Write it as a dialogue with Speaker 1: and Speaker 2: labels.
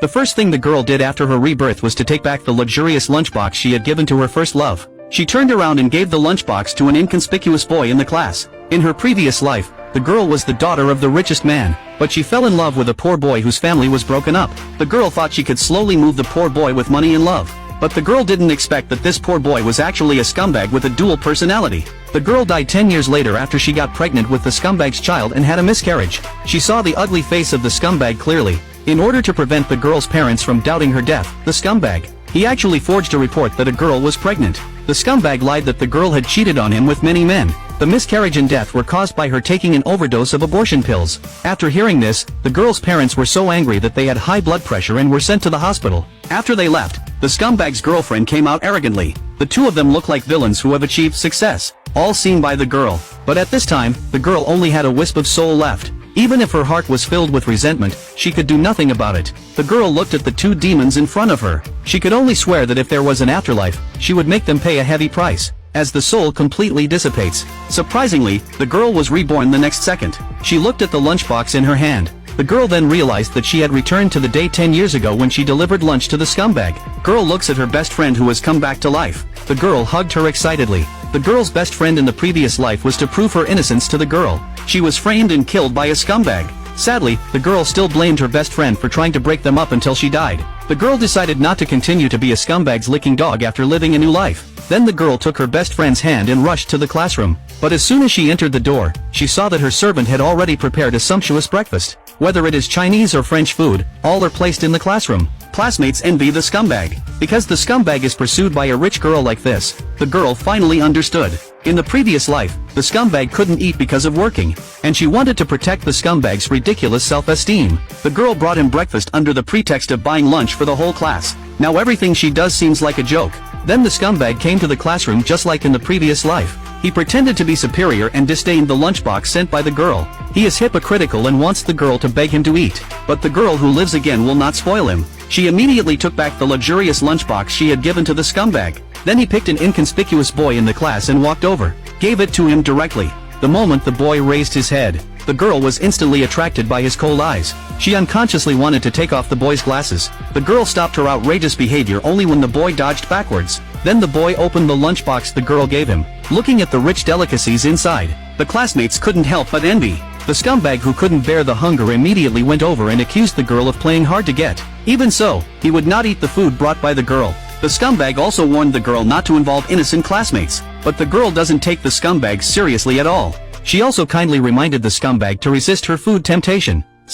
Speaker 1: The first thing the girl did after her rebirth was to take back the luxurious lunchbox she had given to her first love. She turned around and gave the lunchbox to an inconspicuous boy in the class. In her previous life, the girl was the daughter of the richest man, but she fell in love with a poor boy whose family was broken up. The girl thought she could slowly move the poor boy with money and love. But the girl didn't expect that this poor boy was actually a scumbag with a dual personality. The girl died 10 years later after she got pregnant with the scumbag's child and had a miscarriage. She saw the ugly face of the scumbag clearly. In order to prevent the girl's parents from doubting her death, the scumbag, he actually forged a report that a girl was pregnant. The scumbag lied that the girl had cheated on him with many men. The miscarriage and death were caused by her taking an overdose of abortion pills. After hearing this, the girl's parents were so angry that they had high blood pressure and were sent to the hospital. After they left, the scumbag's girlfriend came out arrogantly. The two of them look like villains who have achieved success, all seen by the girl. But at this time, the girl only had a wisp of soul left. Even if her heart was filled with resentment, she could do nothing about it. The girl looked at the two demons in front of her. She could only swear that if there was an afterlife, she would make them pay a heavy price, as the soul completely dissipates. Surprisingly, the girl was reborn the next second. She looked at the lunchbox in her hand. The girl then realized that she had returned to the day 10 years ago when she delivered lunch to the scumbag. Girl looks at her best friend who has come back to life. The girl hugged her excitedly. The girl's best friend in the previous life was to prove her innocence to the girl. She was framed and killed by a scumbag. Sadly, the girl still blamed her best friend for trying to break them up until she died. The girl decided not to continue to be a scumbag's licking dog after living a new life. Then the girl took her best friend's hand and rushed to the classroom. But as soon as she entered the door, she saw that her servant had already prepared a sumptuous breakfast. Whether it is Chinese or French food, all are placed in the classroom. Classmates envy the scumbag. Because the scumbag is pursued by a rich girl like this, the girl finally understood. In the previous life, the scumbag couldn't eat because of working, and she wanted to protect the scumbag's ridiculous self-esteem. The girl brought him breakfast under the pretext of buying lunch for the whole class. Now everything she does seems like a joke. Then the scumbag came to the classroom just like in the previous life. He pretended to be superior and disdained the lunchbox sent by the girl. He is hypocritical and wants the girl to beg him to eat. But the girl who lives again will not spoil him. She immediately took back the luxurious lunchbox she had given to the scumbag. Then he picked an inconspicuous boy in the class and walked over, gave it to him directly. The moment the boy raised his head, the girl was instantly attracted by his cold eyes. She unconsciously wanted to take off the boy's glasses. The girl stopped her outrageous behavior only when the boy dodged backwards. Then the boy opened the lunchbox the girl gave him, looking at the rich delicacies inside. The classmates couldn't help but envy. The scumbag who couldn't bear the hunger immediately went over and accused the girl of playing hard to get. Even so, he would not eat the food brought by the girl. The scumbag also warned the girl not to involve innocent classmates. But the girl doesn't take the scumbag seriously at all. She also kindly reminded the scumbag to resist her food temptation.